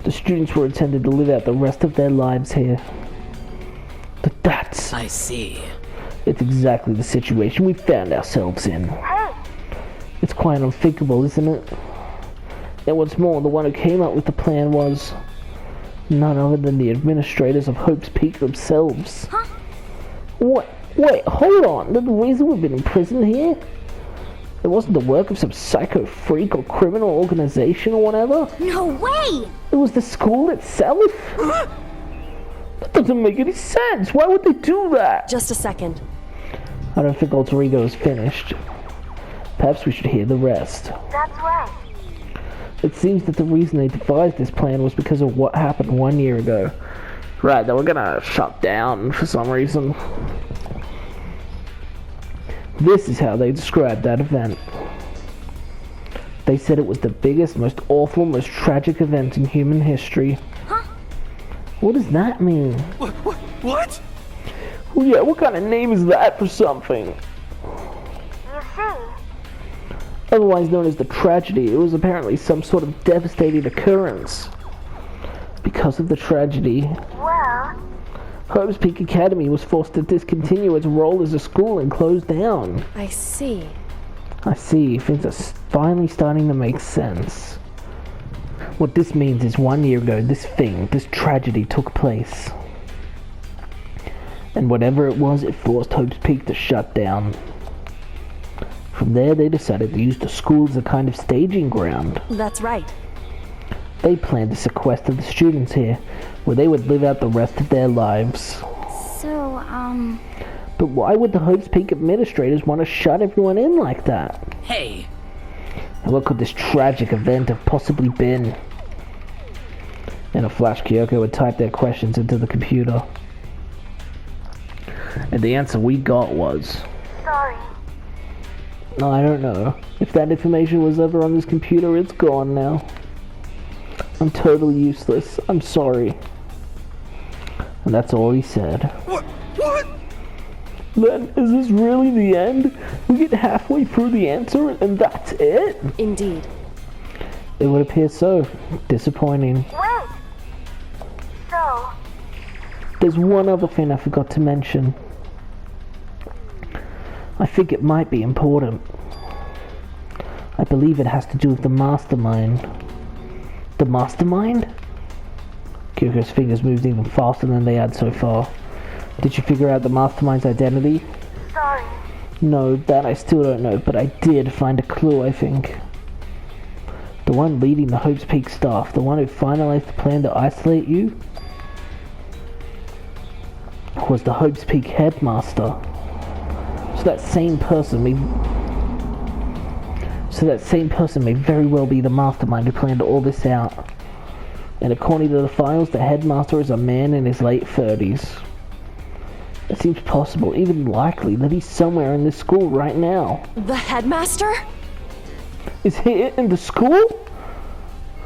The students were intended to live out the rest of their lives here. But that's... I see. It's exactly the situation we found ourselves in. It's quite unthinkable, isn't it? And what's more, the one who came up with the plan was none other than the administrators of Hope's Peak themselves. Huh? What? Wait, hold on. The reason we've been in prison here? It wasn't the work of some psycho freak or criminal organization or whatever? No way! It was the school itself? That doesn't make any sense. Why would they do that? Just a second. I don't think Alter Ego is finished. Perhaps we should hear the rest. That's right. It seems that the reason they devised this plan was because of what happened 1 year ago. Right, they were gonna shut down for some reason. This is how they described that event. They said it was the biggest, most awful, most tragic event in human history. Huh? What does that mean? What? Well, yeah, what kind of name is that for something? You see, Otherwise known as the tragedy, it was apparently some sort of devastating occurrence. Because of the tragedy, well, Hope's Peak Academy was forced to discontinue its role as a school and close down. I see. I see, things are finally starting to make sense. What this means is 1 year ago, this tragedy took place. And whatever it was, it forced Hope's Peak to shut down. From there, they decided to use the school as a kind of staging ground. That's right. They planned to sequester the students here, where they would live out the rest of their lives. So, But why would the Hope's Peak administrators want to shut everyone in like that? Hey. And what could this tragic event have possibly been? In a flash, Kyoko would type their questions into the computer. And the answer we got was... sorry. No, I don't know. If that information was ever on this computer, it's gone now. I'm totally useless. I'm sorry. And that's all he said. What? Then, is this really the end? We get halfway through the answer and that's it? Indeed. It would appear so. Disappointing. Wait. So, There's one other thing I forgot to mention. I think it might be important. I believe it has to do with the mastermind. The mastermind? Kyoko's fingers moved even faster than they had so far. Did you figure out the mastermind's identity? sorry. No, that I still don't know, but I did find a clue, I think. The one leading the Hope's Peak staff, the one who finalized the plan to isolate you, was the Hope's Peak headmaster. So that same person may very well be the mastermind who planned all this out. And according to the files, the headmaster is a man in his late 30s. It seems possible, even likely, that he's somewhere in this school right now. The headmaster? Is he in the school?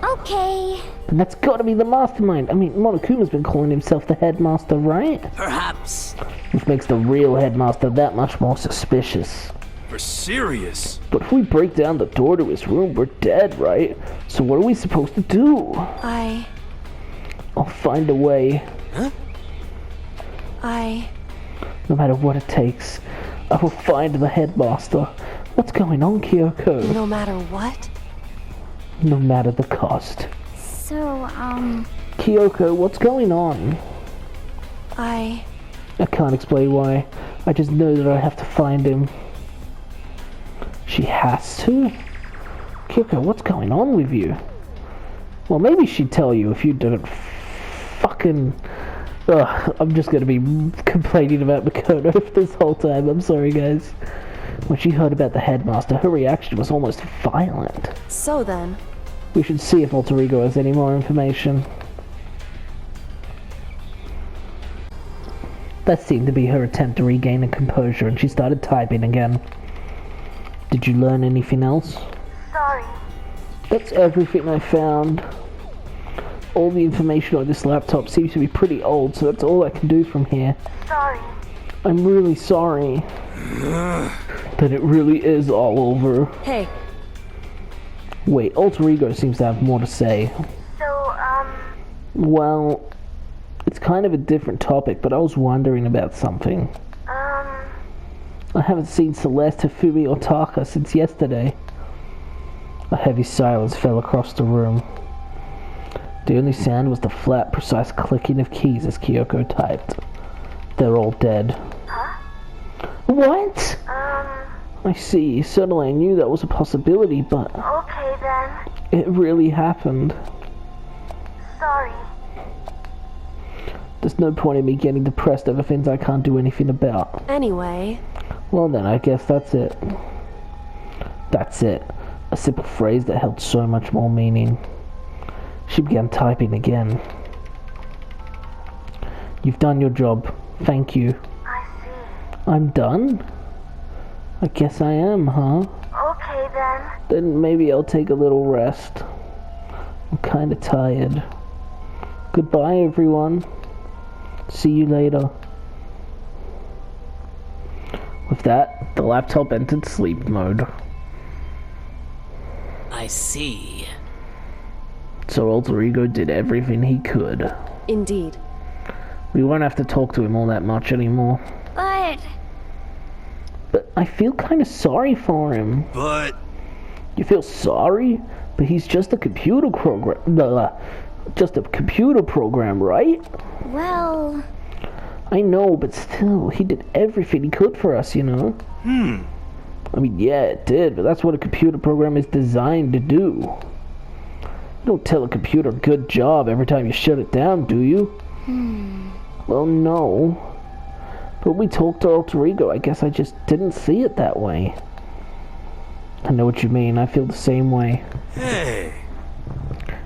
okay. Then that's gotta be the mastermind. I mean, Monokuma's been calling himself the headmaster, right? Perhaps. Which makes the real headmaster that much more suspicious. For serious? But if we break down the door to his room, we're dead, right? So what are we supposed to do? I'll find a way. No matter what it takes, I will find the headmaster. What's going on, Kyoko? No matter what? No matter the cost. So, Kyoko, what's going on? I can't explain why. I just know that I have to find him. She has to? Kyoko, what's going on with you? Well, maybe she'd tell you if you didn't fucking... Ugh, I'm just gonna be complaining about Makoto for this whole time. I'm sorry, guys. When she heard about the headmaster, her reaction was almost violent. So then... We should see if Alter Ego has any more information. That seemed to be her attempt to regain her composure, and she started typing again. Did you learn anything else? Sorry. That's everything I found. All the information on this laptop seems to be pretty old, so that's all I can do from here. Sorry. I'm really sorry. That it really is all over. Hey, Wait, Alter Ego seems to have more to say. So, Well, it's kind of a different topic, but I was wondering about something. I haven't seen Celeste, Hifumi, or Taka since yesterday. A heavy silence fell across the room. The only sound was the flat, precise clicking of keys as Kyoko typed. They're all dead. Huh? What? I see. Certainly I knew that was a possibility, but... Okay then. It really happened. Sorry. There's no point in me getting depressed over things I can't do anything about. Anyway. Well then, I guess that's it. That's it. A simple phrase that held so much more meaning. She began typing again. You've done your job. Thank you. I see. I'm done? I guess I am, huh? Okay then. Then maybe I'll take a little rest. I'm kinda tired. Goodbye, everyone. See you later. With that, the laptop entered sleep mode. I see. So Alter Ego did everything he could. Indeed. We won't have to talk to him all that much anymore. But I feel kind of sorry for him. But... You feel sorry? But he's just a computer program. Just a computer program, right? Well... I know, but still, he did everything he could for us, you know? I mean, yeah, it did, but that's what a computer program is designed to do. You don't tell a computer good job every time you shut it down, do you? Well, no. But when we talked to Alter Ego, I guess I just didn't see it that way. I know what you mean, I feel the same way. Hey.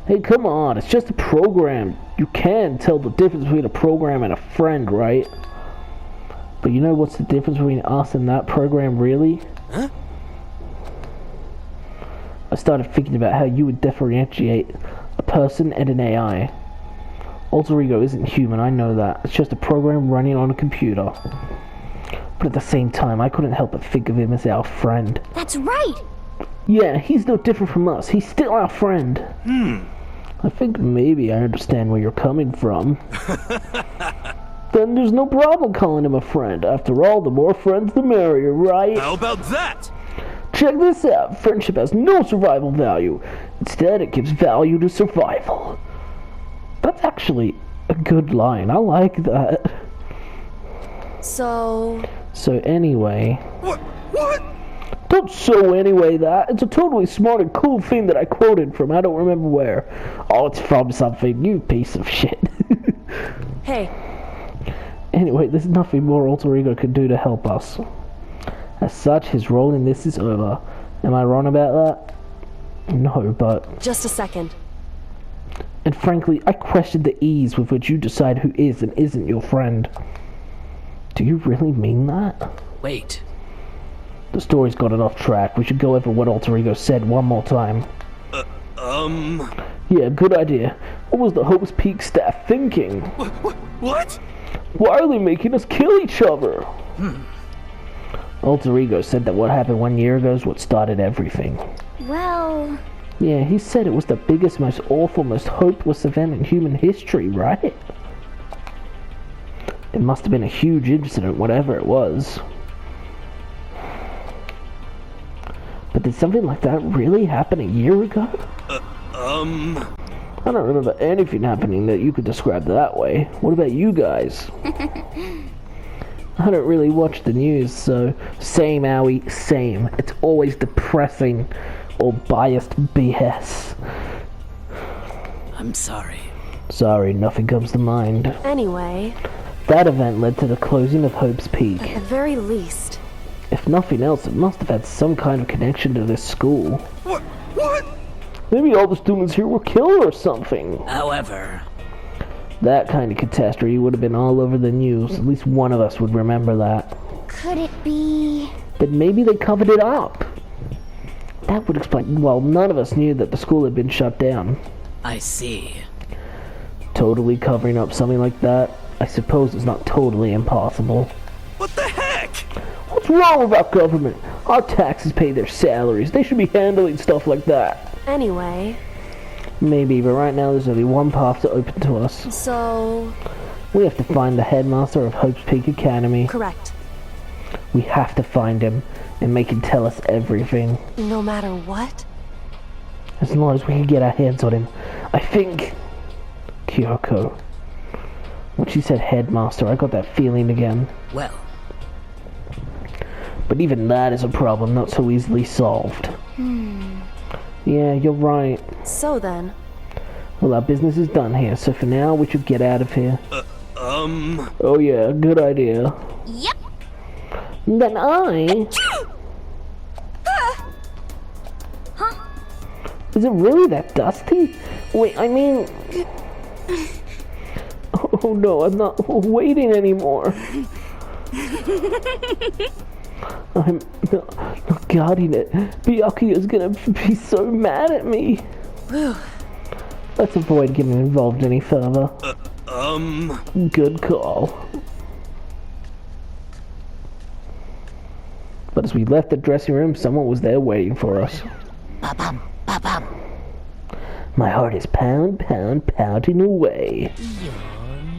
Hey, come on, it's just a program. You can tell the difference between a program and a friend, right? But you know what's the difference between us and that program, really? Huh? I started thinking about how you would differentiate a person and an AI. Alter Ego isn't human, I know that. It's just a program running on a computer. But at the same time, I couldn't help but think of him as our friend. That's right! Yeah, he's no different from us. He's still our friend. I think maybe I understand where you're coming from. Then there's no problem calling him a friend. After all, the more friends, the merrier, right? How about that? Check this out. Friendship has no survival value. Instead, it gives value to survival. That's actually a good line. I like that. So anyway... What? Don't so anyway that. It's a totally smart and cool thing that I quoted from. I don't remember where. Oh, it's from something. You piece of shit. hey. Anyway, there's nothing more Alter Ego can do to help us. As such, his role in this is over. Am I wrong about that? No, but... Just a second. And frankly, I question the ease with which you decide who is and isn't your friend. Do you really mean that? Wait. The story's gotten off track. We should go over what Alter Ego said one more time. Yeah, good idea. What was the Hope's Peak staff thinking? What? Why are they making us kill each other? Alter Ego said that what happened 1 year ago is what started everything. Well... Yeah, he said it was the biggest, most awful, most hopeless event in human history, right? It must have been a huge incident, whatever it was. But did something like that really happen a year ago? I don't remember anything happening that you could describe that way. What about you guys? I don't really watch the news, so... Same, Owie, same. It's always depressing or biased BS. I'm sorry. Sorry, nothing comes to mind. Anyway... That event led to the closing of Hope's Peak. At the very least... If nothing else, it must have had some kind of connection to this school. What? Maybe all the students here were killed or something. However... That kind of catastrophe would have been all over the news. At least one of us would remember that. Could it be... But maybe they covered it up. That would explain... Well, none of us knew that the school had been shut down. I see. Totally covering up something like that, I suppose it's not totally impossible. What the heck? What's wrong with our government? Our taxes pay their salaries. They should be handling stuff like that. Anyway... Maybe, but right now there's only one path to open to us. So... We have to find the headmaster of Hope's Peak Academy. Correct. We have to find him and make him tell us everything. No matter what? As long as we can get our hands on him. I think... Kyoko. When she said headmaster, I got that feeling again. Well, But even that is a problem not so easily solved. Yeah, you're right. So then... Well, our business is done here, so for now we should get out of here. Oh yeah, good idea. Yep. Then I... Is it really that dusty? Wait, I mean... Oh no, I'm not waiting anymore. I'm not guarding it. Byakuya is gonna be so mad at me. Let's avoid getting involved any further. Good call. But as we left the dressing room, someone was there waiting for us. Ba-bum, ba-bum. My heart is pounding away. You're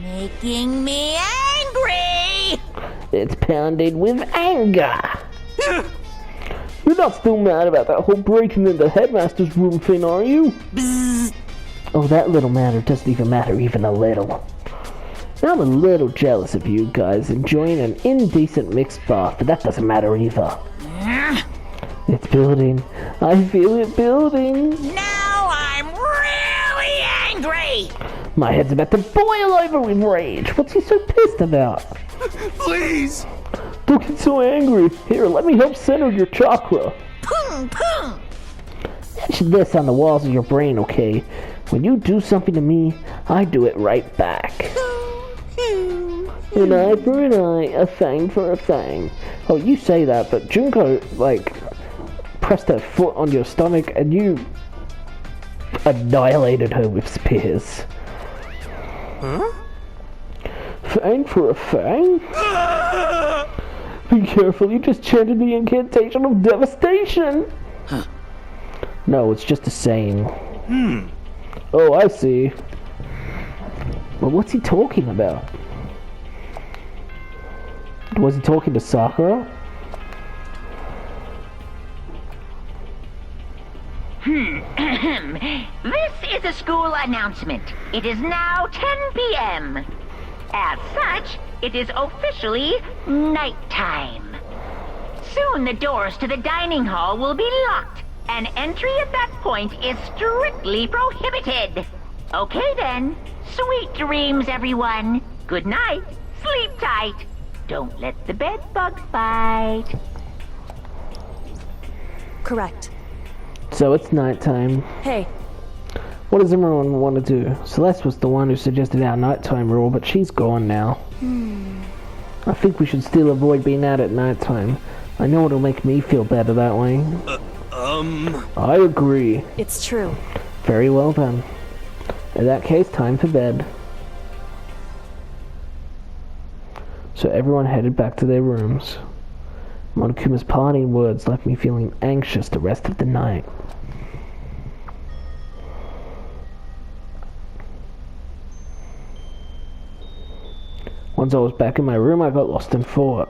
making me angry! It's pounding with anger. You're not still mad about that whole breaking into the headmaster's room thing, are you? Bzzz. Oh, that little matter doesn't even matter even a little. I'm a little jealous of you guys enjoying an indecent mixed bath, but that doesn't matter either. It's building. I feel it building. Now I'm really angry! My head's about to boil over with rage. What's he so pissed about? Please! Don't get so angry. Here, let me help center your chakra. Pung, pung! Etch this on the walls of your brain, okay? When you do something to me, I do it right back. An eye for an eye, a fang for a fang. Oh, you say that, but Junko, like, pressed her foot on your stomach and you annihilated her with spears. Huh? Fang for a fang? Be careful, you just chanted the incantation of devastation! No, it's just a saying. Oh, I see. Well, what's he talking about? Was he talking to Sakura? This is a school announcement. It is now 10 p.m. As such, it is officially nighttime. Soon the doors to the dining hall will be locked, and entry at that point is strictly prohibited. Okay then. Sweet dreams, everyone. Good night. Sleep tight. Don't let the bed bugs bite. Correct. So it's nighttime. Hey, What does everyone want to do? Celeste was the one who suggested our nighttime rule, but she's gone now. I think we should still avoid being out at nighttime. I know it'll make me feel better that way. I agree. it's true. Very well then. In that case, time for bed. So everyone headed back to their rooms. Monokuma's parting words left me feeling anxious the rest of the night. Once I was back in my room, I got lost in thought.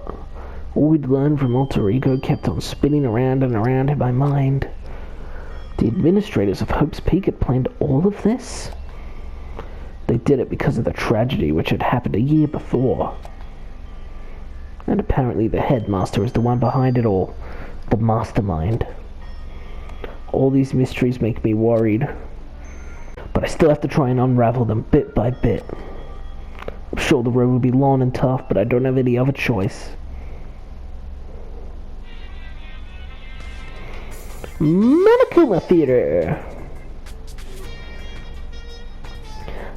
All we'd learned from Alter Ego kept on spinning around and around in my mind. The administrators of Hope's Peak had planned all of this? They did it because of the tragedy which had happened a year before. And apparently the headmaster is the one behind it all. The mastermind. All these mysteries make me worried. But I still have to try and unravel them bit by bit. I'm sure the road will be long and tough, but I don't have any other choice. Monokuma Theater!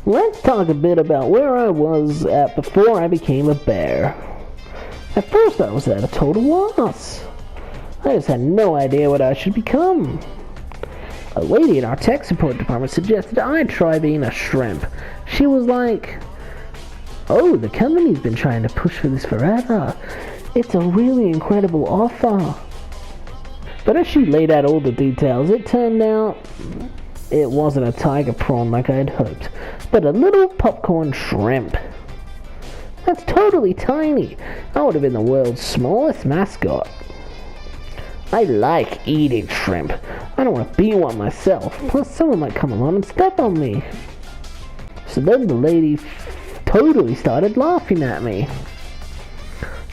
Let's talk a bit about where I was at before I became a bear. At first I was at a total loss. I just had no idea what I should become. A lady in our tech support department suggested I try being a shrimp. She was like, "Oh, the company's been trying to push for this forever. It's a really incredible offer." But as she laid out all the details, it turned out It wasn't a tiger prawn like I had hoped, but a little popcorn shrimp. That's totally tiny. I would have been the world's smallest mascot. I like eating shrimp. I don't want to be one myself. Plus, someone might come along and step on me. So then the lady totally started laughing at me.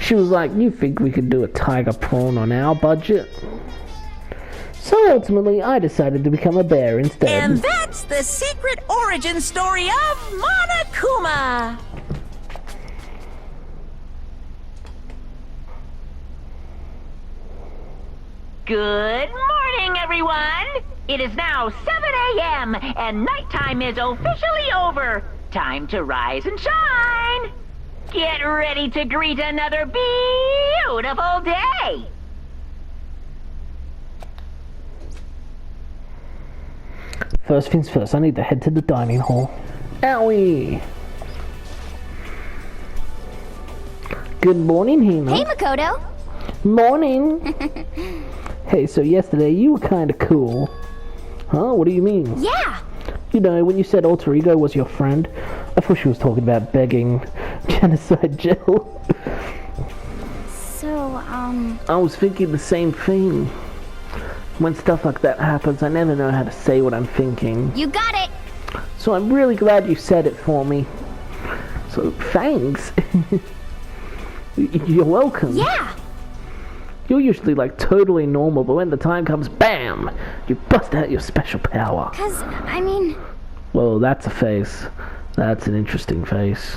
She was like, you think we could do a tiger prawn on our budget? So ultimately, I decided to become a bear instead. And that's the secret origin story of Monokuma. Good morning, everyone! It is now 7 a.m. and nighttime is officially over. Time to rise and shine! Get ready to greet another beautiful day! First things first, I need to head to the dining hall. Owie! Good morning, Hina. Hey, Makoto. Morning! Hey, so yesterday you were kinda cool. Huh? What do you mean? Yeah. You know, when you said alter ego was your friend, I thought she was talking about begging genocide Jill. So, I was thinking the same thing. When stuff like that happens, I never know how to say what I'm thinking. you got it. So I'm really glad you said it for me. So, thanks. You're welcome. Yeah. You're usually like totally normal, but when the time comes, BAM! You bust out your special power. 'Cause, I mean... Well, that's a face. That's an interesting face.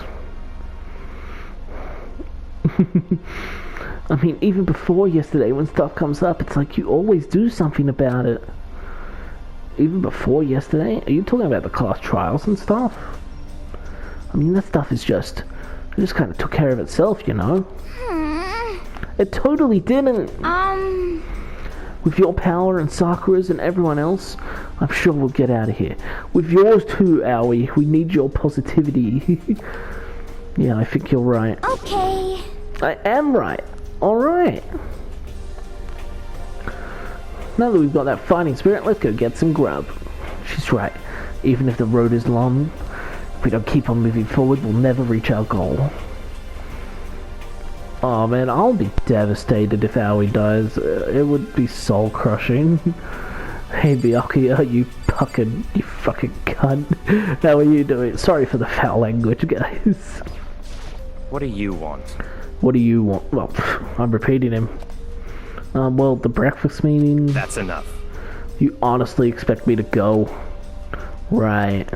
I mean, even before yesterday, when stuff comes up, it's like you always do something about it. Even before yesterday? Are you talking about the class trials and stuff? I mean, that stuff is just... It just kind of took care of itself, you know? It totally didn't. With your power and Sakura's and everyone else, I'm sure we'll get out of here. With yours too, Aoi. We need your positivity. Yeah, I think you're right. Okay. I am right. Alright. Now that we've got that fighting spirit, let's go get some grub. She's right. Even if the road is long, if we don't keep on moving forward, we'll never reach our goal. Oh man, I'll be devastated if Aoi dies. It would be soul crushing. Hey Byakuya, you fucking cunt. How are you doing? Sorry for the foul language, guys. What do you want? What do you want? Well, I'm repeating him. Well, the breakfast meeting... That's enough. You honestly expect me to go? Right.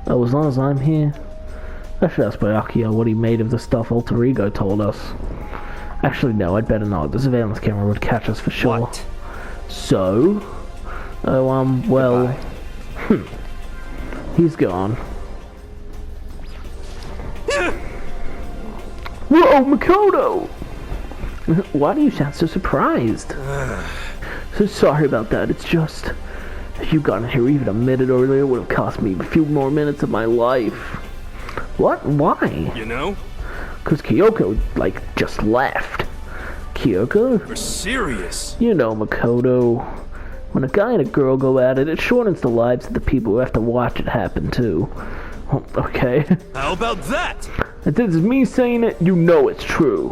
Oh, as long as I'm here... I should ask Byakuya what he made of the stuff Alter Ego told us. Actually, no, I'd better not. The surveillance camera would catch us for sure. What? So? Oh, well... He's gone. Whoa, Makoto! Why do you sound so surprised? So sorry about that, it's just... If you'd gotten here even a minute earlier, it would have cost me a few more minutes of my life. What? Why? You know? Because Kyoko, like, just left. Kyoko? You're serious. You know, Makoto. When a guy and a girl go at it, it shortens the lives of the people who have to watch it happen, too. Oh, okay. How about that? If this is me saying it, you know it's true.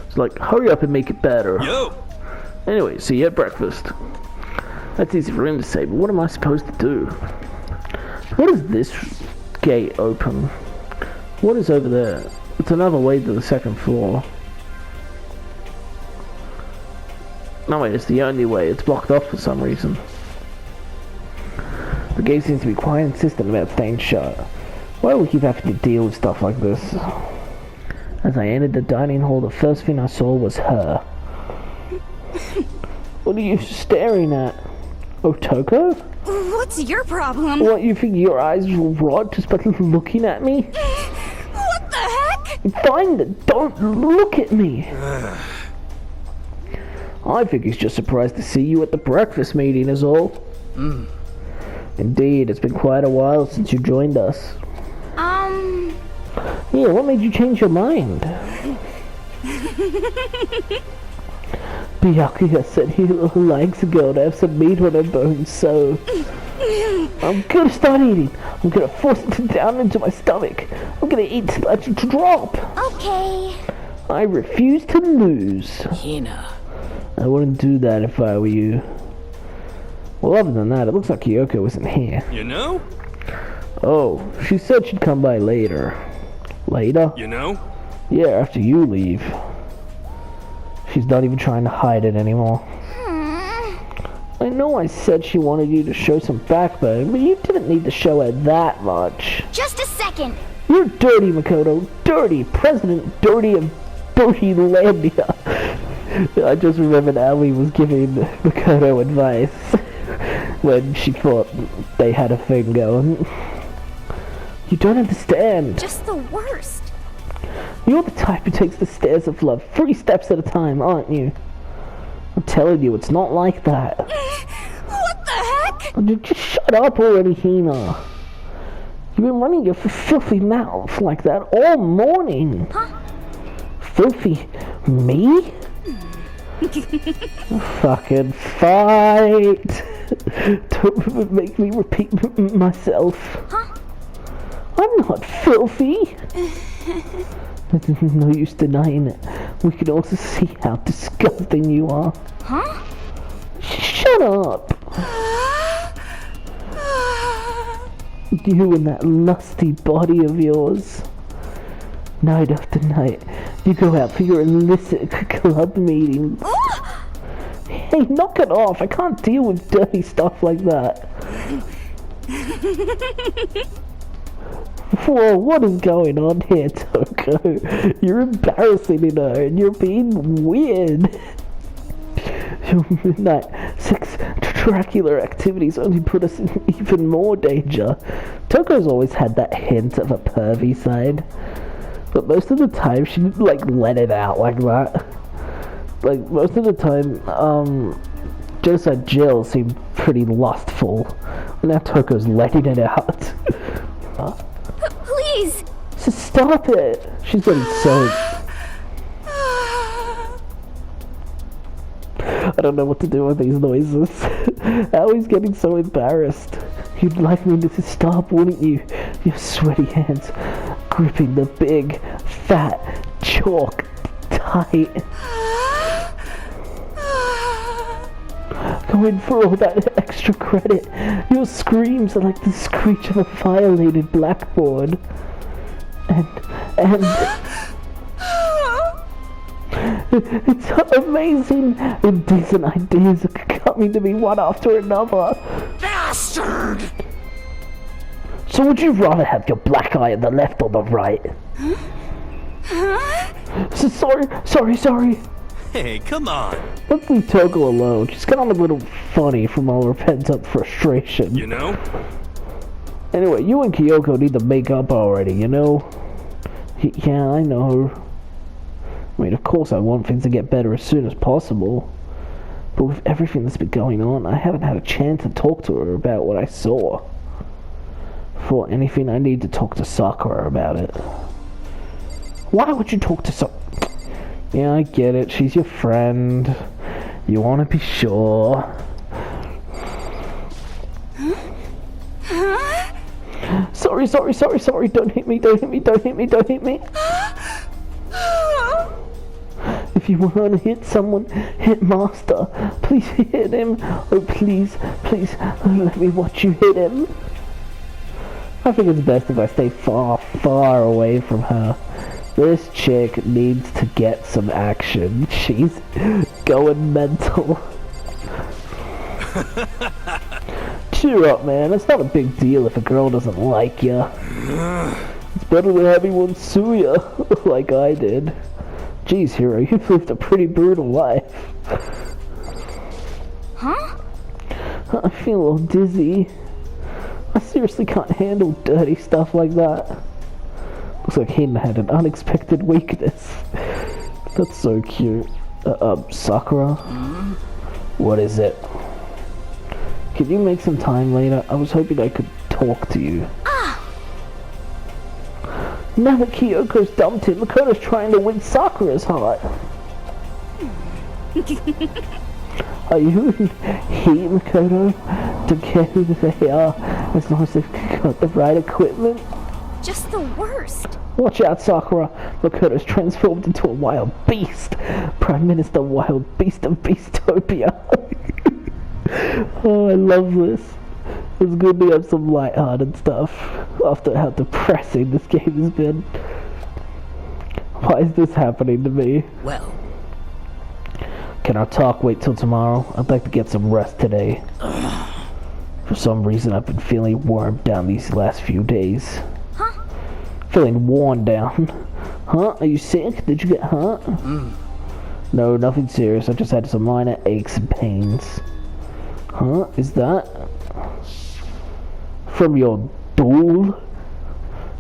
It's like, hurry up and make it better. Yo! Anyway, see you at breakfast. That's easy for him to say, but what am I supposed to do? What is this gate open? What is over there? It's another way to the second floor. No wait, it's the only way. It's blocked off for some reason. The gate seems to be quite insistent about staying shut. Why do we keep having to deal with stuff like this? As I entered the dining hall, the first thing I saw was her. What are you staring at? Otoko? What's your problem? What, you think your eyes will rot just by looking at me? What the heck? Find it! Don't look at me! I think he's just surprised to see you at the breakfast meeting is all. Indeed, it's been quite a while since you joined us. Yeah, what made you change your mind? Byakuya said he likes a girl to have some meat on her bones, so... I'm gonna start eating. I'm gonna force it down into my stomach. I'm gonna eat till I drop. Okay. I refuse to lose. Hina. I wouldn't do that if I were you. Well, other than that, it looks like Kyoko isn't here. You know? Oh, she said she'd come by later. Later? You know? Yeah, after you leave. She's not even trying to hide it anymore. I know I said she wanted you to show some backbone, but you didn't need to show her that much. Just a second. You're dirty, Makoto. Dirty. President Dirty of Dirty-landia. I just remembered Ali was giving Makoto advice when she thought they had a thing going. You don't understand. Just the worst. You're the type who takes the stairs of love 3 steps at a time, aren't you? I'm telling you, it's not like that. What the heck? Just shut up already, Hina. You've been running your filthy mouth like that all morning. Huh? Filthy me? Fucking fight. Don't make me repeat myself. Huh? I'm not filthy. No use denying it. We can also see how disgusting you are. Huh? Shut up. You and that lusty body of yours. Night after night, you go out for your illicit club meetings. Hey, knock it off. I can't deal with dirty stuff like that. Whoa, what is going on here, Toko? You're embarrassing me now, and you're being weird. Your midnight sex-tracular activities only put us in even more danger. Toko's always had that hint of a pervy side, but most of the time she like let it out like that. Like most of the time, just like Jill seemed pretty lustful. Now Toko's letting it out. Please. So stop it. She's getting so. I don't know what to do with these noises. Ellie's getting so embarrassed. You'd like me to stop, wouldn't you? Your sweaty hands gripping the big, fat chalk tight. Go in for all that extra credit. Your screams are like the screech of a violated blackboard. And it's amazing. Indecent ideas are coming to me one after another. Bastard! So would you rather have your black eye on the left or the right? So sorry. Hey, come on. Let's leave Toko alone. She's kind of a little funny from all her pent-up frustration. You know? Anyway, you and Kyoko need to make up already, you know? Yeah, I know. I mean, of course I want things to get better as soon as possible. But with everything that's been going on, I haven't had a chance to talk to her about what I saw. For anything, I need to talk to Sakura about it. Why would you talk to Sakura? Yeah, I get it. She's your friend. You want to be sure. Sorry. Don't hit me. If you want to hit someone, hit Master. Please hit him. Oh, please, let me watch you hit him. I think it's best if I stay far away from her. This chick needs to get some action. She's going mental. Cheer up, man. It's not a big deal if a girl doesn't like you. It's better than having one sue you, like I did. Jeez, Hiro, you've lived a pretty brutal life. Huh? I feel all dizzy. I seriously can't handle dirty stuff like that. Looks like Hayden had an unexpected weakness. That's so cute. Sakura? What is it? Could you make some time later? I was hoping I could talk to you. Now that Kyoko's dumped him, Makoto's trying to win Sakura's heart. Are you he, Makoto? Don't care who they are, as long as they've got the right equipment. Just the worst. Watch out, Sakura. Makoto's transformed into a wild beast. Prime Minister Wild Beast of Beastopia. Oh, I love this. It's good to have some light-hearted stuff after how depressing this game has been. Why is this happening to me? Well, Can our talk wait till tomorrow? I'd like to get some rest today. For some reason, I've been feeling worn down these last few days. Feeling worn down. Huh? Are you sick? Did you get hurt? No, nothing serious. I just had some minor aches and pains. Huh? Is that from your duel?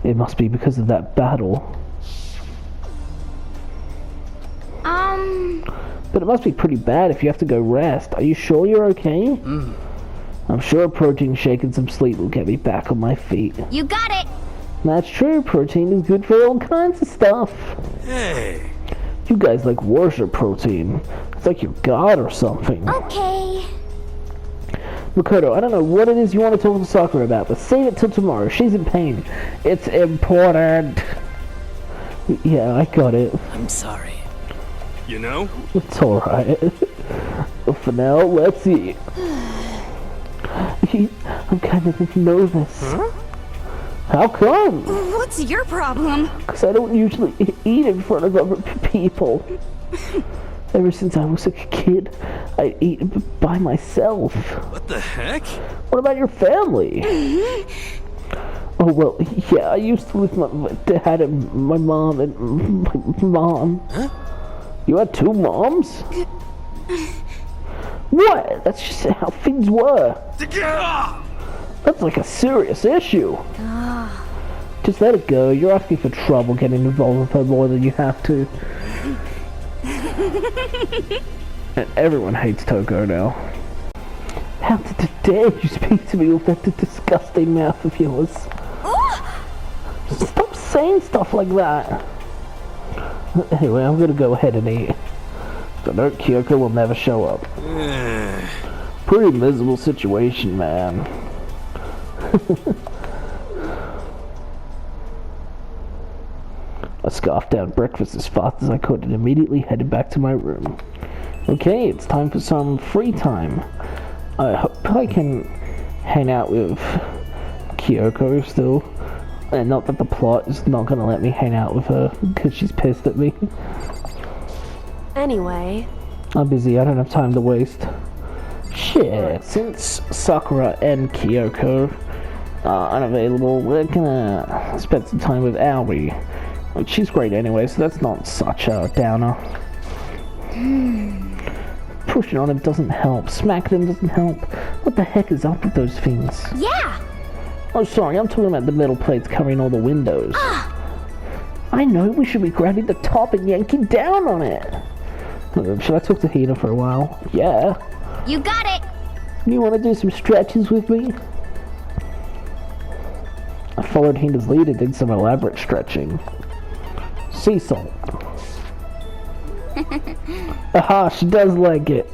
It must be because of that battle. But it must be pretty bad if you have to go rest. Are you sure you're okay? I'm sure a protein shake and some sleep will get me back on my feet. You got it. That's true. Protein is good for all kinds of stuff. Hey. You guys like worship protein. It's like your god or something. Okay. Makoto, I don't know what it is you want to talk to Sakura about, but save it till tomorrow. She's in pain. It's important. Yeah, I got it. I'm sorry. You know? It's alright. But for now, let's see. I'm kind of nervous. Huh? How come? What's your problem? Because I don't usually eat in front of other people. Ever since I was a kid, I eat by myself. What the heck? What about your family? Oh, well, yeah, I used to live with my dad and my mom and my mom. Huh? You had two moms? What? That's just how things were. That's like a serious issue. Just let it go. You're asking for trouble getting involved with her more than you have to. And everyone hates Toko now. How dare you speak to me with that disgusting mouth of yours? Stop saying stuff like that. Anyway, I'm gonna go ahead and eat. If I don't, Kyoko will never show up. Pretty miserable situation, man. I scarfed down breakfast as fast as I could and immediately headed back to my room. Okay, it's time for some free time. I hope I can hang out with Kyoko still. And not that the plot is not gonna let me hang out with her because she's pissed at me. Anyway, I'm busy, I don't have time to waste. Shit, since Sakura and Kyoko are unavailable, we're gonna spend some time with Aoi. She's great anyway, so that's not such a downer. Pushing on him doesn't help. Smacking him doesn't help. What the heck is up with those things? Yeah. Oh, sorry, I'm talking about the metal plates covering all the windows. I know, we should be grabbing the top and yanking down on it. Should I talk to Hina for a while? Yeah. You got it. You want to do some stretches with me? I followed Hina's lead and did some elaborate stretching. Sea salt. Aha, she does like it.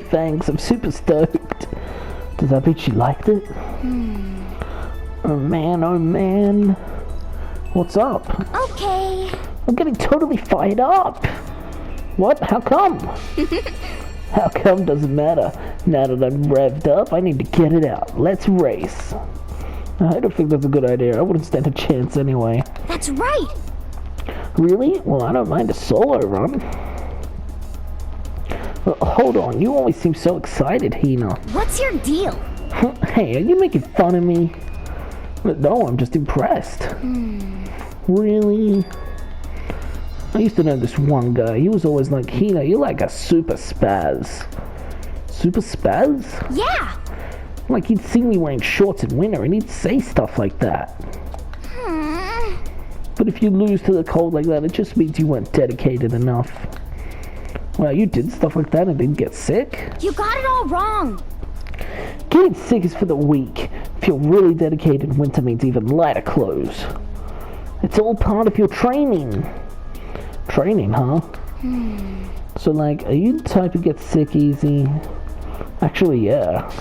Thanks, I'm super stoked. Does that mean she liked it? Oh man. What's up? Okay. I'm getting totally fired up. What? How come? How come doesn't matter. Now that I'm revved up, I need to get it out. Let's race. I don't think that's a good idea. I wouldn't stand a chance anyway. That's right. Really? Well, I don't mind a solo run. Well, hold on, you always seem so excited, Hina. What's your deal? Hey, are you making fun of me? No, I'm just impressed. Really? I used to know this one guy. He was always like, Hina, you're like a super spaz. Super spaz? Yeah. Like he'd see me wearing shorts in winter and he'd say stuff like that. But if you lose to the cold like that, it just means you weren't dedicated enough. Well, you did stuff like that and didn't get sick? You got it all wrong. Getting sick is for the weak. If you're really dedicated, winter means even lighter clothes. It's all part of your training. Training, huh? So, like, are you the type who gets sick easy? Actually, yeah.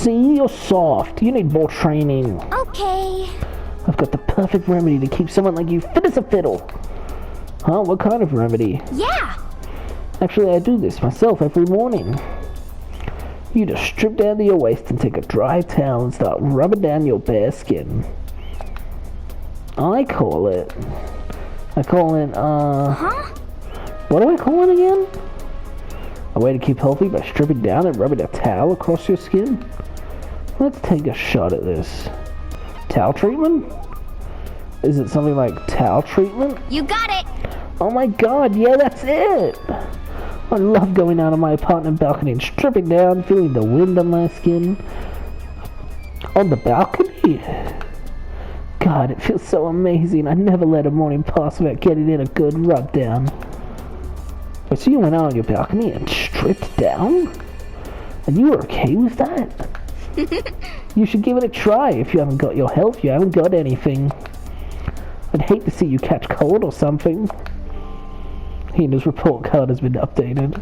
See, you're soft. You need more training. Okay. I've got the perfect remedy to keep someone like you fit as a fiddle. Huh? What kind of remedy? Yeah. Actually, I do this myself every morning. You just strip down to your waist and take a dry towel and start rubbing down your bare skin. I call it, Huh? what do I call it again? A way to keep healthy by stripping down and rubbing a towel across your skin? Let's take a shot at this. Towel treatment? Is it something like towel treatment? You got it. Oh my god, yeah, that's it! I love going out on my apartment balcony and stripping down, feeling the wind on my skin. On the balcony? God, it feels so amazing. I never let a morning pass without getting in a good rub down. Wait, so you went out on your balcony and stripped down? And you were okay with that? You should give it a try. If you haven't got your health, you haven't got anything. I'd hate to see you catch cold or something. Hina's report card has been updated.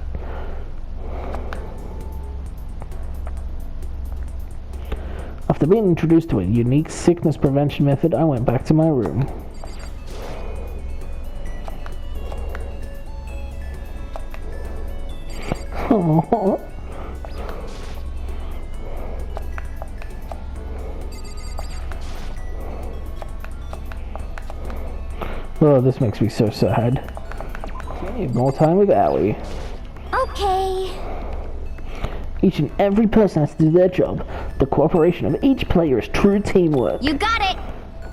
After being introduced to a unique sickness prevention method, I went back to my room. Oh. Oh, this makes me so sad. Need more time with Allie. Okay. Each and every person has to do their job. The cooperation of each player is true teamwork. You got it.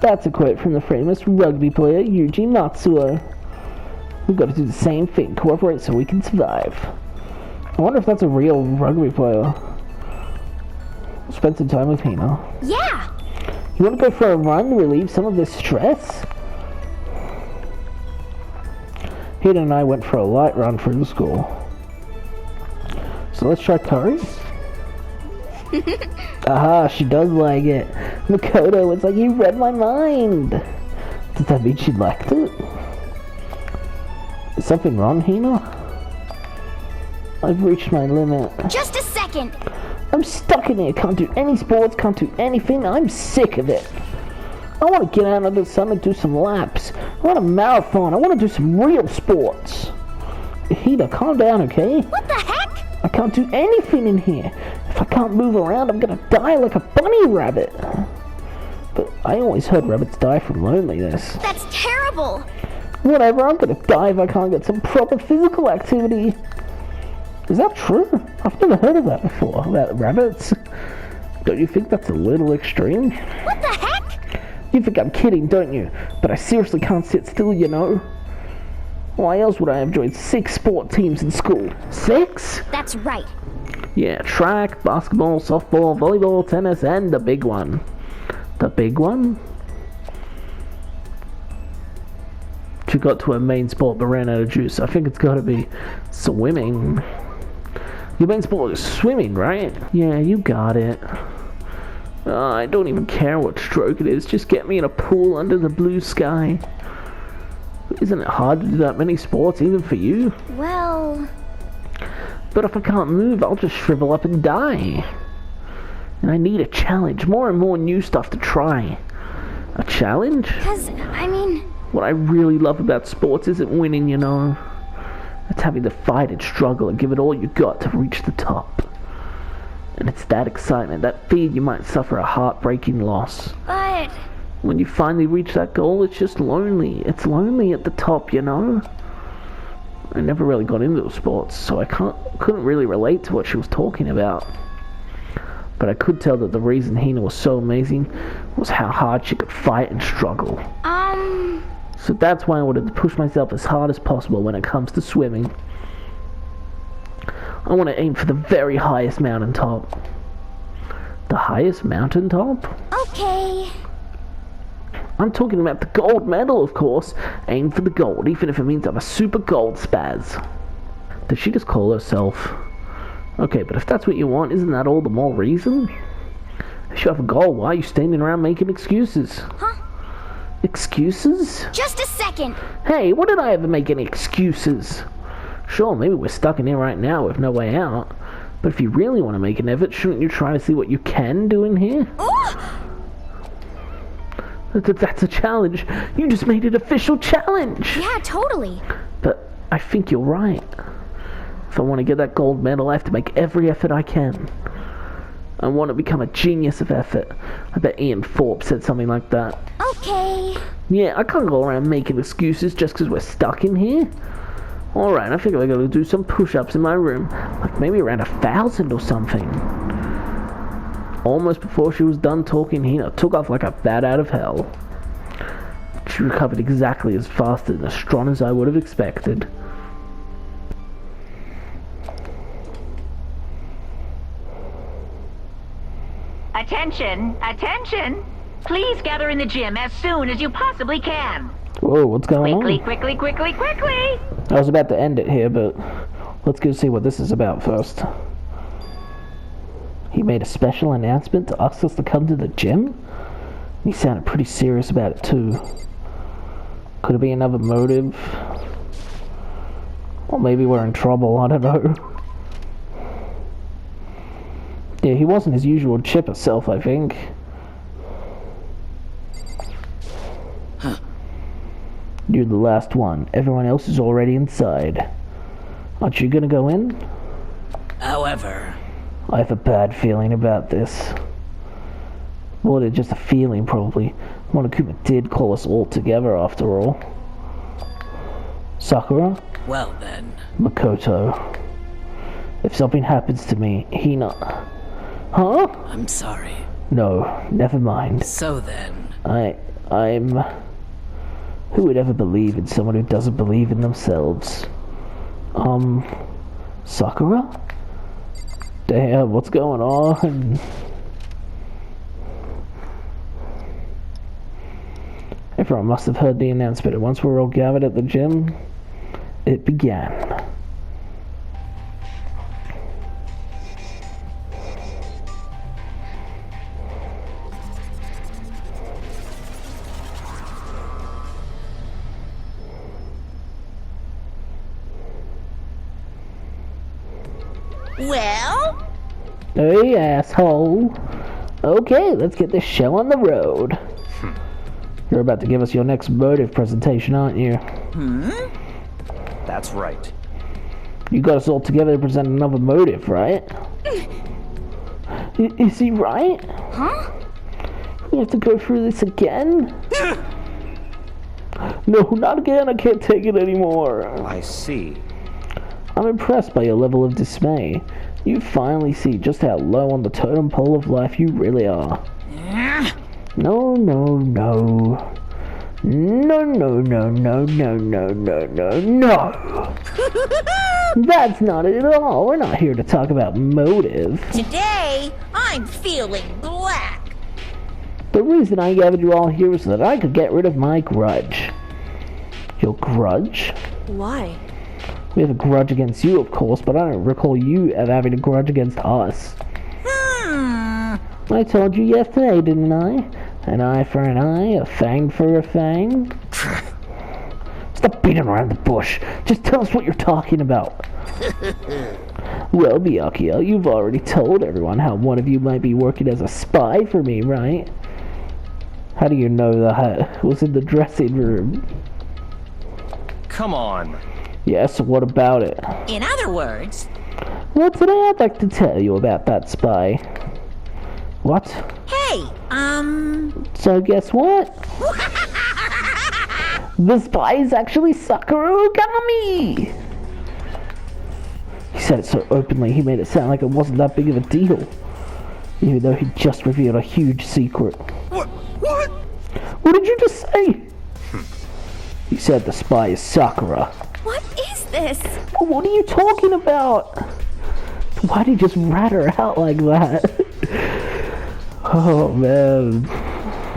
That's a quote from the famous rugby player Yuji Matsuo. We've got to do the same thing, cooperate so we can survive. I wonder if that's a real rugby player. Spend some time with Hina. Yeah. You want to go for a run to relieve some of this stress? Hina and I went for a light run through the school. So let's try curry. Aha, she does like it. Makoto was like, you read my mind. Does that mean she liked it? Is something wrong, Hina? I've reached my limit. Just a second. I'm stuck in here. Can't do any sports, can't do anything. I'm sick of it. I want to get out into the sun and do some laps. I want a marathon. I want to do some real sports. Hina, calm down, okay? What the heck? I can't do anything in here. If I can't move around, I'm gonna die like a bunny rabbit. But I always heard rabbits die from loneliness. That's terrible. Whatever, I'm gonna die if I can't get some proper physical activity. Is that true? I've never heard of that before, about rabbits. Don't you think that's a little extreme? What the heck? You think I'm kidding, don't you? But I seriously can't sit still, you know. Why else would I have joined 6 sport teams in school? 6? That's right. Yeah, track, basketball, softball, volleyball, tennis, and the big one. The big one? She got to her main sport but ran out of juice. I think it's gotta be swimming. Your main sport is swimming, right? Yeah, you got it. I don't even care what stroke it is. Just get me in a pool under the blue sky. Isn't it hard to do that many sports, even for you? Well... But if I can't move, I'll just shrivel up and die. And I need a challenge. More and more new stuff to try. A challenge? 'Cause, I mean... What I really love about sports isn't winning, you know. It's having to fight and struggle and give it all you got to reach the top. And it's that excitement, that fear you might suffer a heartbreaking loss. But... When you finally reach that goal, it's just lonely. It's lonely at the top, you know? I never really got into sports, so I couldn't really relate to what she was talking about. But I could tell that the reason Hina was so amazing was how hard she could fight and struggle. So that's why I wanted to push myself as hard as possible when it comes to swimming. I want to aim for the very highest mountaintop. The highest mountaintop? Okay. I'm talking about the gold medal, of course. Aim for the gold, even if it means I'm a super gold spaz. Did she just call herself? Okay, but if that's what you want, isn't that all the more reason? If you have a goal, why are you standing around making excuses? Huh? Excuses? Just a second. Hey, when did I ever make any excuses? Sure, maybe we're stuck in here right now with no way out. But if you really want to make an effort, shouldn't you try to see what you can do in here? That's a challenge. You just made an official challenge. Yeah, totally. But I think you're right. If I want to get that gold medal, I have to make every effort I can. I want to become a genius of effort. I bet Ian Forbes said something like that. Okay. Yeah, I can't go around making excuses just because we're stuck in here. Alright, I think I gotta do some push-ups in my room. Like maybe around 1,000 or something. Almost before she was done talking, Hina took off like a bat out of hell. She recovered exactly as fast and as strong as I would have expected. Attention, attention! Please gather in the gym as soon as you possibly can. Whoa, what's going Quickly, on? quickly, quickly, quickly! I was about to end it here, but let's go see what this is about first. He made a special announcement to ask us to come to the gym? He sounded pretty serious about it too. Could it be another motive? Or maybe we're in trouble, I don't know. Yeah, he wasn't his usual chipper self, I think. Huh. You're the last one. Everyone else is already inside. Aren't you gonna go in? However, I have a bad feeling about this. More than just a feeling, probably. Monokuma did call us all together, after all. Sakura? well then. Makoto. If something happens to me, Hina... Huh? I'm sorry. No, never mind. So then. I'm... Who would ever believe in someone who doesn't believe in themselves? Sakura? Damn, what's going on? Everyone must have heard the announcement, and once we were all gathered at the gym, it began. Well? Hey, asshole. Okay, let's get this show on the road. You're about to give us your next motive presentation, aren't you? That's right. You got us all together to present another motive, right? Is he right? Huh? We have to go through this again? No, not again. I can't take it anymore. I see. I'm impressed by your level of dismay. You finally see just how low on the totem pole of life you really are. No, no, no. No, no, no, no, no, no, no, no, no. That's not it at all. We're not here to talk about motive. Today, I'm feeling black. The reason I gathered you all here is so that I could get rid of my grudge. Your grudge? Why? We have a grudge against you, of course, but I don't recall you ever having a grudge against us. I told you yesterday, didn't I? An eye for an eye, a fang for a fang. Stop beating around the bush. Just tell us what you're talking about. Well, Byakuya, you've already told everyone how one of you might be working as a spy for me, right? How do you know that? Was in the dressing room. Come on. Yes, what about it? In other words... Well, today I'd like to tell you about that spy. What? Hey, So guess what? The spy is actually Sakura Ogami! He said it so openly, he made it sound like it wasn't that big of a deal. Even though he just revealed a huge secret. What? What did you just say? He said the spy is Sakura. What is this? What are you talking about? Why'd he just rat her out like that? Oh man.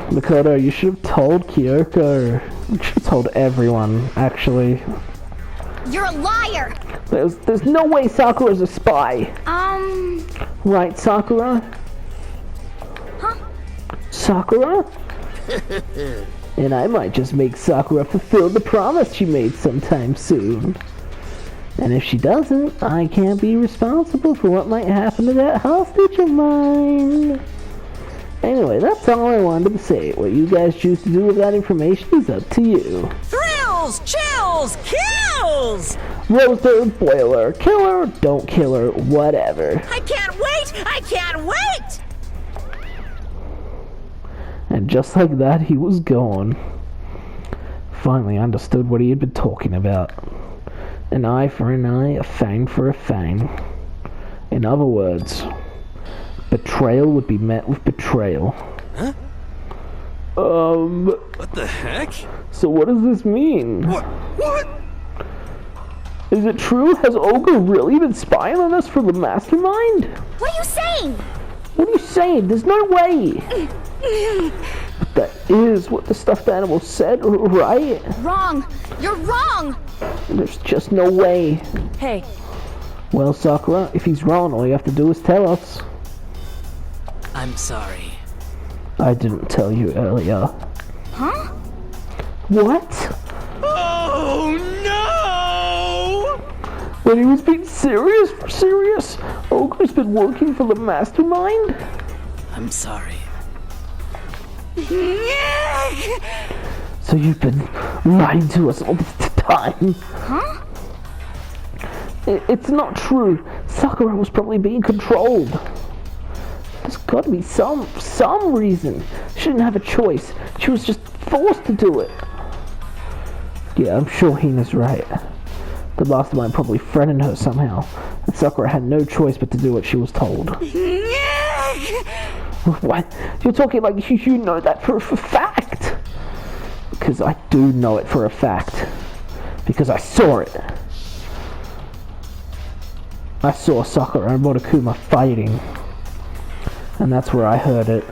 Makoto, you should have told Kyoko. You should have told everyone, actually. You're a liar! There's no way Sakura's a spy. Right, Sakura? Huh? Sakura? And I might just make Sakura fulfill the promise she made sometime soon. And if she doesn't, I can't be responsible for what might happen to that hostage of mine. Anyway, that's all I wanted to say. What you guys choose to do with that information is up to you. Thrills, chills, kills! Roaster, boiler, kill her, don't kill her, whatever. I can't wait! I can't wait! And just like that, he was gone. Finally understood what he had been talking about. An eye for an eye, a fang for a fang. In other words, betrayal would be met with betrayal. Huh? What the heck? So what does this mean? What? Is it true? Has Olga really been spying on us for the mastermind? What are you saying? What are you saying? There's no way! But that is what the stuffed animal said, right? Wrong! You're wrong! There's just no way. Hey, Well, Sakura, if he's wrong, all you have to do is tell us. I'm sorry. I didn't tell you earlier. Huh? What? Oh no! When he was being serious? Serious? Olga's been working for the mastermind? I'm sorry. So you've been lying to us all this time? Huh? It's not true. Sakura was probably being controlled. There's got to be some reason. She didn't have a choice. She was just forced to do it. Yeah, I'm sure Hina's right. The mastermind probably threatened her somehow, and Sakura had no choice but to do what she was told. What? You're talking like you know that for a fact? Because I do know it for a fact. Because I saw it. I saw Sakura and Monokuma fighting. And that's where I heard it.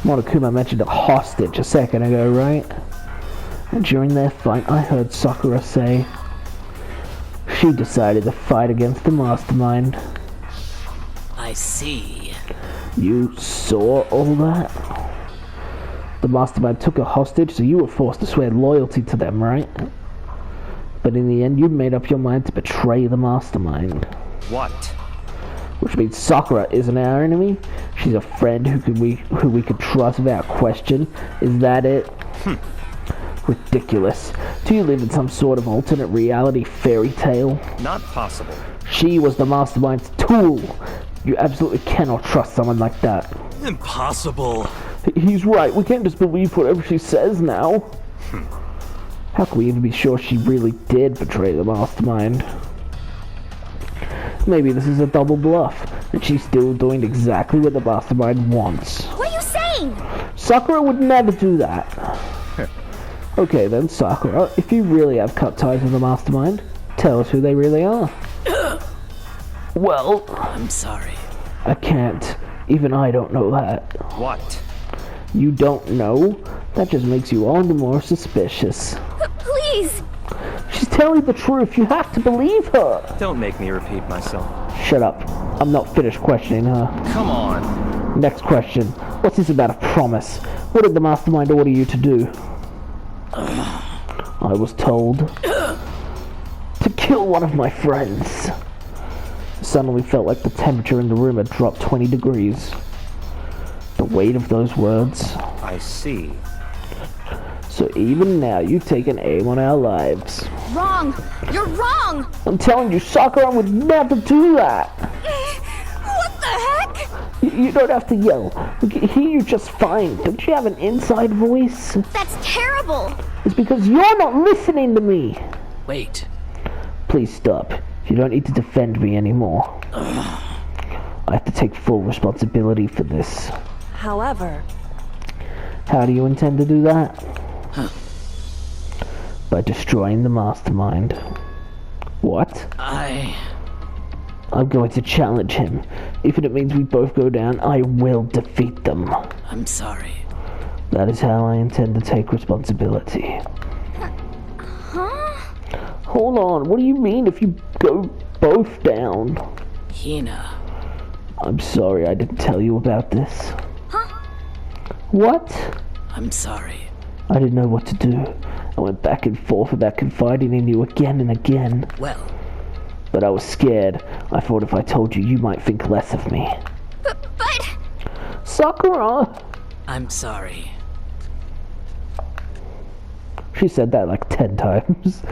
Monokuma mentioned a hostage a second ago, right? And during their fight, I heard Sakura say she decided to fight against the mastermind. I see. You saw all that? The mastermind took a hostage, so you were forced to swear loyalty to them, right? But in the end, you made up your mind to betray the mastermind. What? Which means Sakura isn't our enemy. She's a friend who we could trust without question. Is that it? Ridiculous. Do you live in some sort of alternate reality fairy tale? Not possible. She was the mastermind's tool. You absolutely cannot trust someone like that. Impossible. He's right. We can't just believe whatever she says now. How can we even be sure she really did betray the mastermind? Maybe this is a double bluff, and she's still doing exactly what the mastermind wants. What are you saying? Sakura would never do that. Okay then, Sakura, if you really have cut ties with the mastermind, tell us who they really are. Well, I'm sorry. I can't. Even I don't know that. What? You don't know? That just makes you all the more suspicious. Please! She's telling the truth. You have to believe her. Don't make me repeat myself. Shut up. I'm not finished questioning her. Come on. Next question. What's this about a promise? What did the mastermind order you to do? I was told to kill one of my friends. Suddenly felt like the temperature in the room had dropped 20 degrees. The weight of those words. I see. So even now, you've taken aim on our lives. Wrong! You're wrong! I'm telling you, Sakura would never do that. What the heck? You don't have to yell. We can hear you just fine. Don't you have an inside voice? That's terrible! It's because you're not listening to me. Wait. Please stop. You don't need to defend me anymore. I have to take full responsibility for this. however... How do you intend to do that? By destroying the mastermind. What? I'm going to challenge him. Even if it means we both go down, I will defeat them. I'm sorry. That is how I intend to take responsibility. Huh? Hold on, what do you mean if you go both down? Hina. I'm sorry I didn't tell you about this. Huh? What? I'm sorry. I didn't know what to do. I went back and forth about confiding in you again and again. Well, but I was scared. I thought if I told you, you might think less of me. But... Sakura! I'm sorry. She said that like 10 times.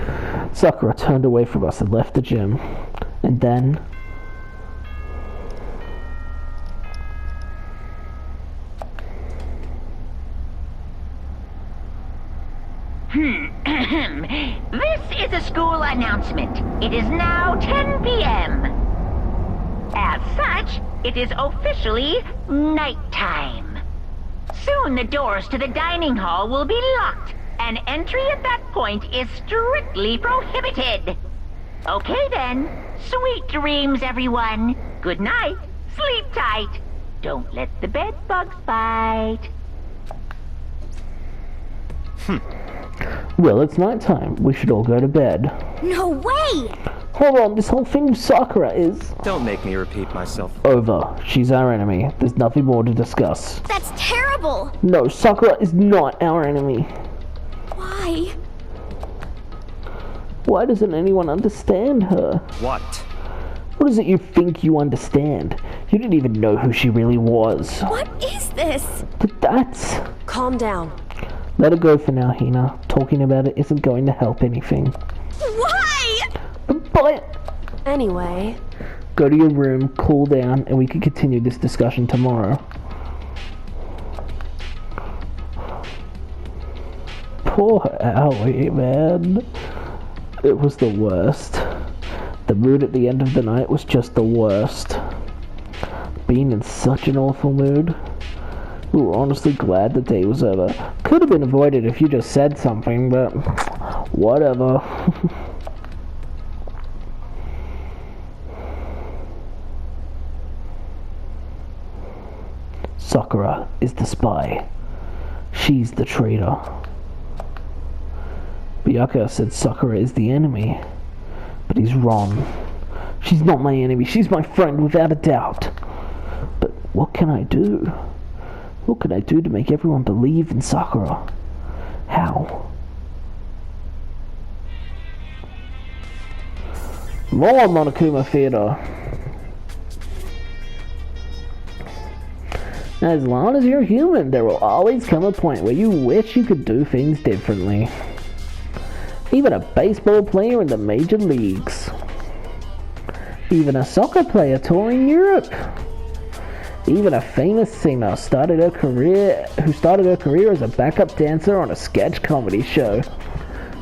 Sakura turned away from us and left the gym. And then... This is a school announcement. It is now 10 p.m. As such, it is officially nighttime. Soon the doors to the dining hall will be locked, and entry at that point is strictly prohibited. Okay then, sweet dreams everyone. Good night, sleep tight. Don't let the bed bugs bite. Well, it's nighttime. We should all go to bed. No way! Hold on, this whole thing with Sakura is... Don't make me repeat myself. over. She's our enemy. There's nothing more to discuss. That's terrible! No, Sakura is not our enemy. Why? Why doesn't anyone understand her? What? What is it you think you understand? You didn't even know who she really was. What is this? But that's... Calm down. Let it go for now, Hina. Talking about it isn't going to help anything. Why? But... Anyway, Go to your room, cool down, and we can continue this discussion tomorrow. Poor Aoi, man. It was the worst. The mood at the end of the night was just the worst. Being in such an awful mood. We were honestly glad the day was over. Could have been avoided if you just said something, but whatever. Sakura is the spy. She's the traitor. Byakuya said Sakura is the enemy, but he's wrong. She's not my enemy, she's my friend without a doubt. But what can I do? What can I do to make everyone believe in Sakura? How? More Monokuma Theater. As long as you're human, there will always come a point where you wish you could do things differently. Even a baseball player in the major leagues. Even a soccer player touring Europe. Even a famous singer who started her career as a backup dancer on a sketch comedy show.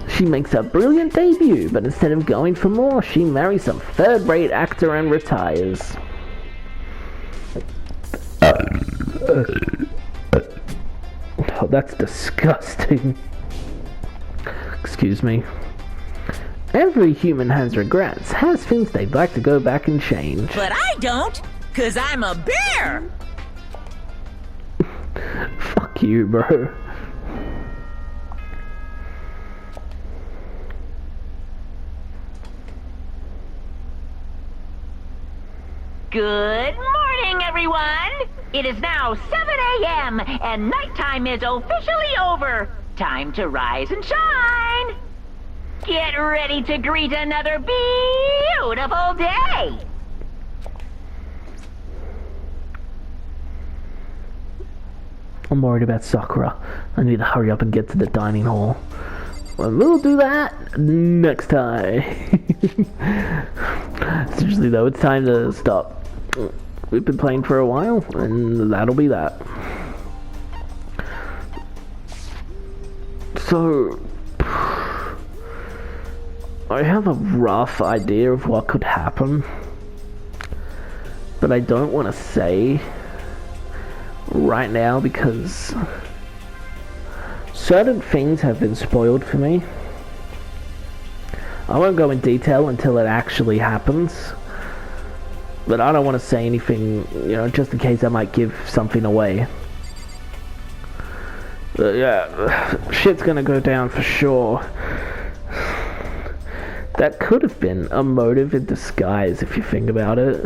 She makes her brilliant debut, but instead of going for more, she marries some third-rate actor and retires. Oh, that's disgusting. Excuse me. Every human has regrets, has things they'd like to go back and change. But I don't, 'cause I'm a bear! Fuck you, bro. Good morning, everyone! It is now 7 a.m. and nighttime is officially over. Time to rise and shine! Get ready to greet another beautiful day! I'm worried about Sakura. I need to hurry up and get to the dining hall. Well, we'll do that next time. Seriously though, it's time to stop. We've been playing for a while, and that'll be that. So, I have a rough idea of what could happen, but I don't want to say right now because certain things have been spoiled for me. I won't go in detail until it actually happens, but I don't want to say anything, just in case I might give something away. But yeah, shit's gonna go down for sure. That could have been a motive in disguise if you think about it.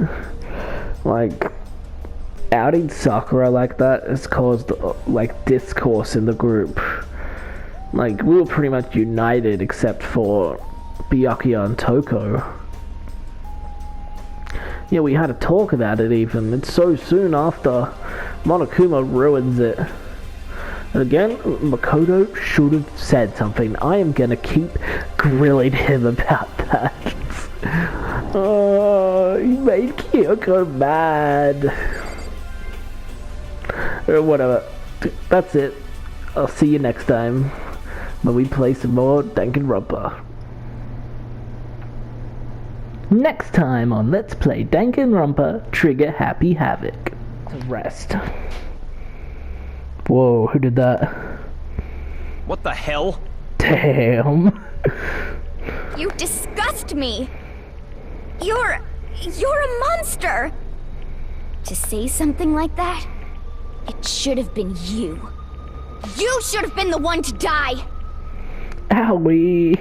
Like, outing Sakura like that has caused, discourse in the group. Like, we were pretty much united except for Byakuya and Toko. Yeah, we had a talk about it even. It's so soon after. Monokuma ruins it. And again, Makoto should have said something. I am gonna keep grilling him about that. Oh, he made Kyoko mad. Or whatever. That's it. I'll see you next time when we play some more Danganronpa. Next time on Let's Play Danganronpa, trigger Happy Havoc. Rest. Whoa, who did that? What the hell? Damn. You disgust me! You're a monster! To say something like that, it should have been you. You should have been the one to die! Owie.